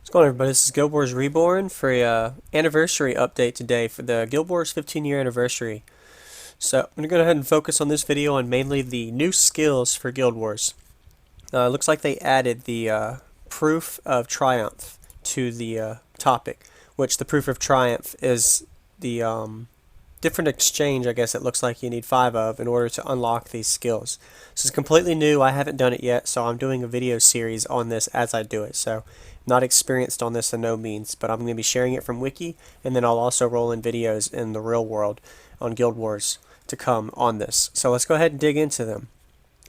What's going on, everybody? This is Guild Wars Reborn for a anniversary update today for the Guild Wars 15-year anniversary. So I'm going to go ahead and focus on this video on mainly the new skills for Guild Wars. It looks like they added the Proof of Triumph to the topic, which the Proof of Triumph is the different exchange, I guess it looks like you need 5 of in order to unlock these skills. This is completely new. I haven't done it yet, so I'm doing a video series on this as I do it. So not experienced on this in no means, but I'm going to be sharing it from Wiki, and then I'll also roll in videos in the real world on Guild Wars to come on this. So let's go ahead and dig into them.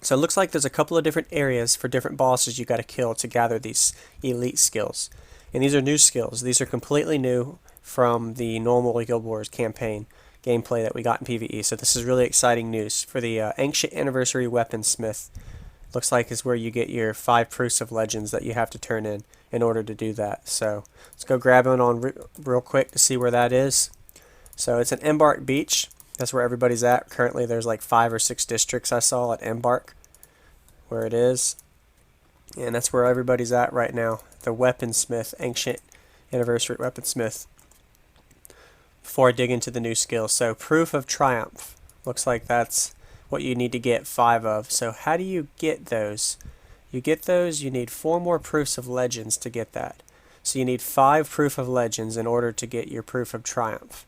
So it looks like there's a couple of different areas for different bosses you got to kill to gather these elite skills. And these are new skills. These are completely new from the normal Guild Wars campaign gameplay that we got in PvE. So this is really exciting news for the Ancient Anniversary Weaponsmith. Looks like is where you get your 5 proofs of legends that you have to turn in order to do that. So let's go grab one on real quick to see where that is. So it's an Embark Beach. That's where everybody's at. Currently there's like 5 or 6 districts I saw at Embark where it is. And that's where everybody's at right now. The Weaponsmith, Ancient Anniversary Weaponsmith. Before I dig into the new skills. So Proof of Triumph. Looks like that's what you need to get 5 of. So how do you get those? You get those, you need 4 more proofs of legends to get that. So you need 5 proof of legends in order to get your Proof of Triumph.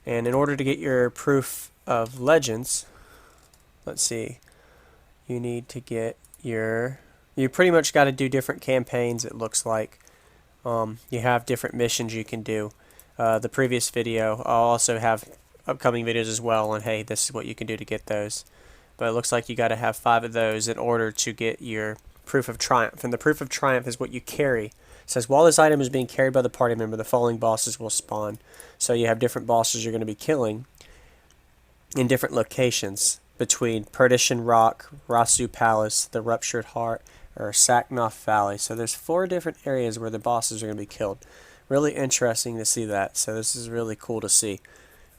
And in order to get your Proof of Legends, let's see, you need to get your, you pretty much got to do different campaigns, it looks like. You have different missions you can do. The previous video, I'll also have upcoming videos as well on, hey, this is what you can do to get those. But it looks like you got to have 5 of those in order to get your Proof of Triumph. And the Proof of Triumph is what you carry. It says, while this item is being carried by the party member, the following bosses will spawn. So you have different bosses you're going to be killing in different locations between Perdition Rock, Rasu Palace, the Ruptured Heart, or Saknoth Valley. So there's 4 different areas where the bosses are going to be killed. Really interesting to see that. So this is really cool to see.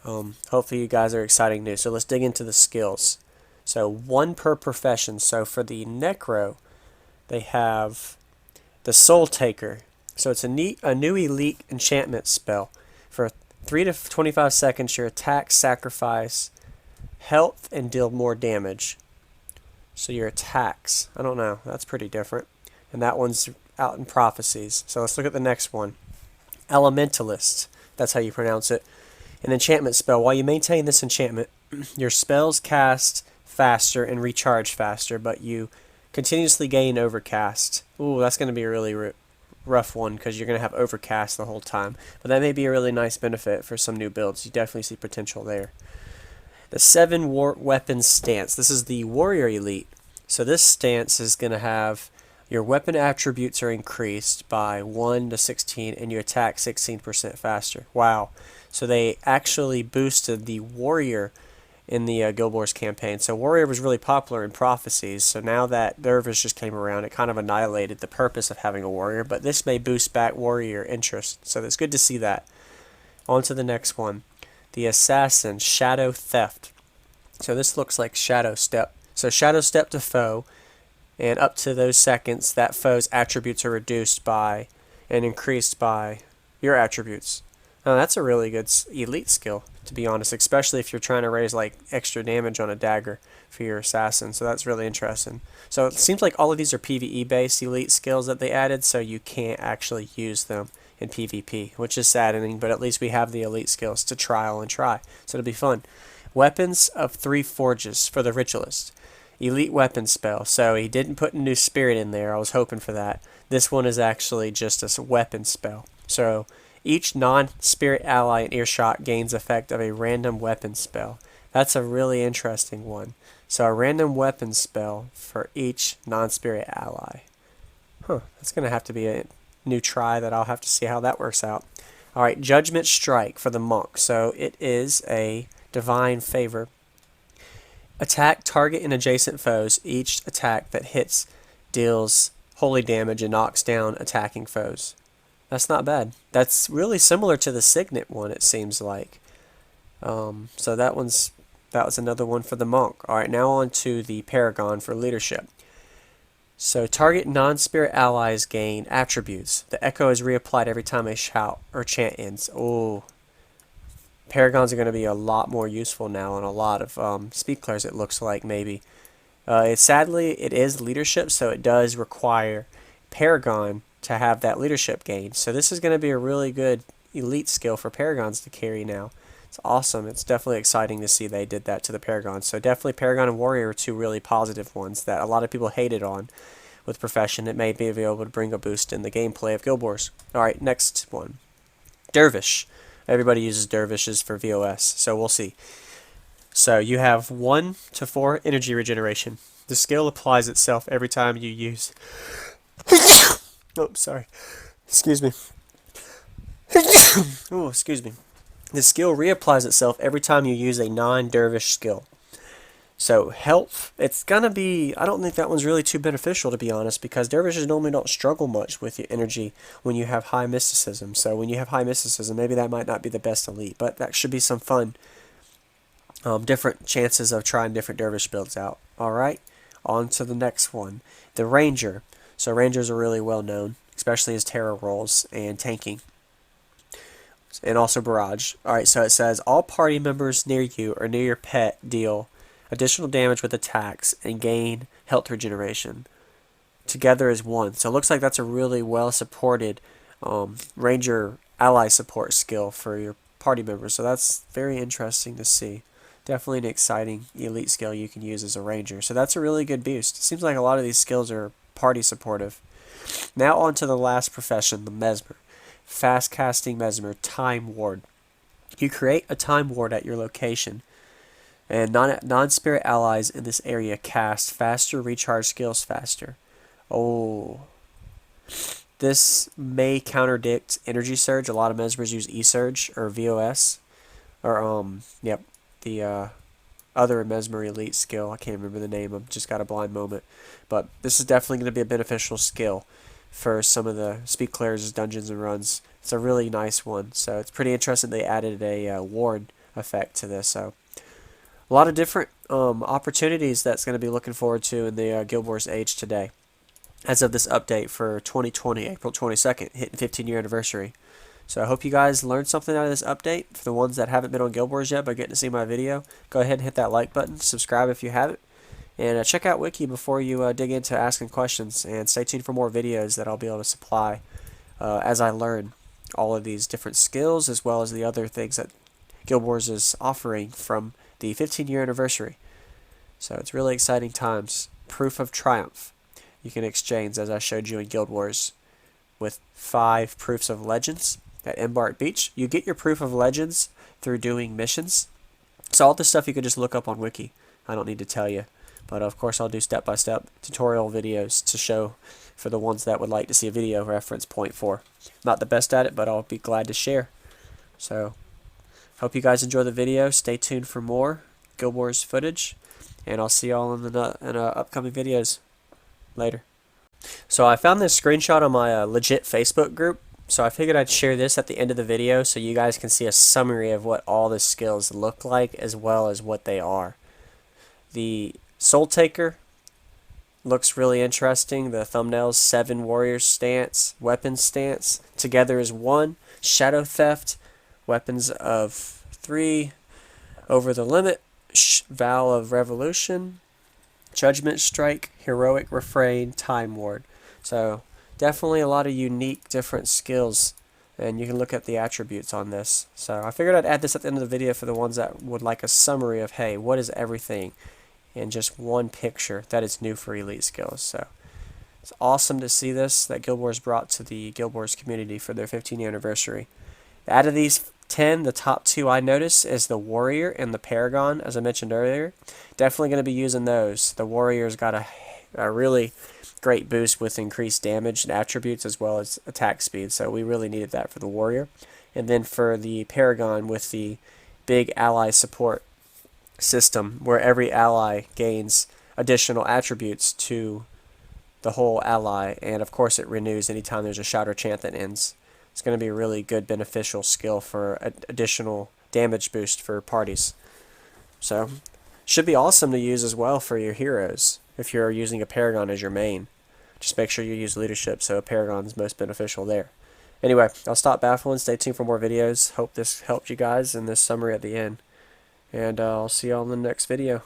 Hopefully you guys are exciting news. So let's dig into the skills. So 1 per profession. So for the Necro, they have the Soul Taker. So it's a new elite enchantment spell. For 3 to 25 seconds, your attacks sacrifice health and deal more damage. So your attacks, I don't know, that's pretty different. And that one's out in Prophecies. So let's look at the next one. Elementalist, that's how you pronounce it. An enchantment spell. While you maintain this enchantment, your spells cast faster and recharge faster, but you continuously gain overcast. Ooh, that's going to be a really rough one because you're going to have overcast the whole time. But that may be a really nice benefit for some new builds. You definitely see potential there. The 7 weapons stance. This is the warrior elite. So this stance is going to have your weapon attributes are increased by 1 to 16 and you attack 16% faster. Wow. So they actually boosted the warrior in the Guild Wars campaign. So warrior was really popular in Prophecies. So now that Dervish just came around, it kind of annihilated the purpose of having a warrior. But this may boost back warrior interest. So it's good to see that. On to the next one. The assassin, Shadow Theft. So this looks like Shadow Step. So Shadow Step to foe. And up to those seconds, that foe's attributes are reduced by and increased by your attributes. Now that's a really good elite skill, to be honest, especially if you're trying to raise like extra damage on a dagger for your assassin. So that's really interesting. So it seems like all of these are PvE based elite skills that they added, so you can't actually use them in PvP, which is saddening, but at least we have the elite skills to trial and try. So it'll be fun. Weapons of 3 Forges for the Ritualist. Elite weapon spell. So he didn't put a new spirit in there. I was hoping for that. This one is actually just a weapon spell. So each non-spirit ally in earshot gains effect of a random weapon spell. That's a really interesting one. So a random weapon spell for each non-spirit ally. That's going to have to be a new try that I'll have to see how that works out. Alright, Judgment Strike for the monk. So it is a divine favor. Attack target and adjacent foes. Each attack that hits deals holy damage and knocks down attacking foes. That's not bad. That's really similar to the Signet one, it seems like. So that was another one for the monk. Alright, now on to the Paragon for leadership. So target non-spirit allies gain attributes. The echo is reapplied every time a shout or chant ends. Oh, Paragons are going to be a lot more useful now on a lot of speed clears, it looks like, maybe. Sadly, it is leadership, so it does require Paragon to have that leadership gain. So this is going to be a really good elite skill for Paragons to carry now. It's awesome. It's definitely exciting to see they did that to the Paragon. So definitely Paragon and Warrior are two really positive ones that a lot of people hated on with Profession. It made me be able to bring a boost in the gameplay of Guild Wars. Alright, next one. Dervish. Everybody uses Dervishes for VOS, so we'll see. So you have 1 to 4 energy regeneration. The skill applies itself every time you use... oh, sorry. Excuse me. oh, excuse me. The skill reapplies itself every time you use a non-Dervish skill. So health, it's gonna be, I don't think that one's really too beneficial, to be honest, because Dervishes normally don't struggle much with your energy when you have high mysticism. So when you have high mysticism, maybe that might not be the best elite, but that should be some fun. Different chances of trying different Dervish builds out. Alright, on to the next one. The Ranger. So Rangers are really well known, especially as terror rolls and tanking. And also Barrage. Alright, so it says, all party members near you or near your pet deal additional damage with attacks and gain health regeneration. Together as one. So it looks like that's a really well supported Ranger ally support skill for your party members. So that's very interesting to see. Definitely an exciting elite skill you can use as a Ranger. So that's a really good boost. It seems like a lot of these skills are party supportive. Now on to the last profession, the Mesmer. Fast casting Mesmer, Time Ward. You create a Time Ward at your location, and non-spirit allies in this area cast faster, recharge skills faster. Oh. This may contradict Energy Surge. A lot of Mesmers use E-Surge or VOS. Or, yep, the other Mesmer elite skill. I can't remember the name. I've just got a blind moment. But this is definitely going to be a beneficial skill for some of the speed clears, dungeons, and runs. It's a really nice one. So it's pretty interesting they added a ward effect to this. So a lot of different opportunities that's going to be looking forward to in the Guild Wars Age today. As of this update for 2020, April 22nd, hitting 15-year anniversary. So I hope you guys learned something out of this update. For the ones that haven't been on Guild Wars yet but getting to see my video, go ahead and hit that like button, subscribe if you haven't, and check out Wiki before you dig into asking questions, and stay tuned for more videos that I'll be able to supply as I learn all of these different skills as well as the other things that Guild Wars is offering from the 15-year anniversary. So it's really exciting times. Proof of Triumph. You can exchange, as I showed you in Guild Wars, with 5 Proofs of Legends at Embark Beach. You get your Proof of Legends through doing missions. So all this stuff you can just look up on Wiki. I don't need to tell you. But of course I'll do step-by-step tutorial videos to show for the ones that would like to see a video reference point for. Not the best at it, but I'll be glad to share. So hope you guys enjoy the video. Stay tuned for more Guild Wars footage, and I'll see y'all in the upcoming videos later. So I found this screenshot on my legit Facebook group, so I figured I'd share this at the end of the video so you guys can see a summary of what all the skills look like as well as what they are. The Soul Taker looks really interesting. The thumbnails, 7 warriors stance, weapons stance, together as 1. Shadow Theft, weapons of 3, over the limit, Vow of Revolution, Judgement Strike, Heroic Refrain, Time Ward. So definitely a lot of unique different skills, and you can look at the attributes on this. So I figured I'd add this at the end of the video for the ones that would like a summary of, hey, what is everything in just one picture that is new for elite skills. So it's awesome to see this that Guild Wars brought to the Guild Wars community for their 15th anniversary. Out of these 10, the top 2 I notice is the Warrior and the Paragon, as I mentioned earlier. Definitely going to be using those. The Warrior's got a really great boost with increased damage and attributes as well as attack speed, so we really needed that for the Warrior. And then for the Paragon with the big ally support system where every ally gains additional attributes to the whole ally, and of course it renews anytime there's a shout or chant that ends. It's going to be a really good beneficial skill for additional damage boost for parties. So should be awesome to use as well for your heroes if you're using a Paragon as your main. just make sure you use leadership, so Paragon is most beneficial there. Anyway, I'll stop baffling. Stay tuned for more videos. Hope this helped you guys in this summary at the end. And I'll see you all in the next video.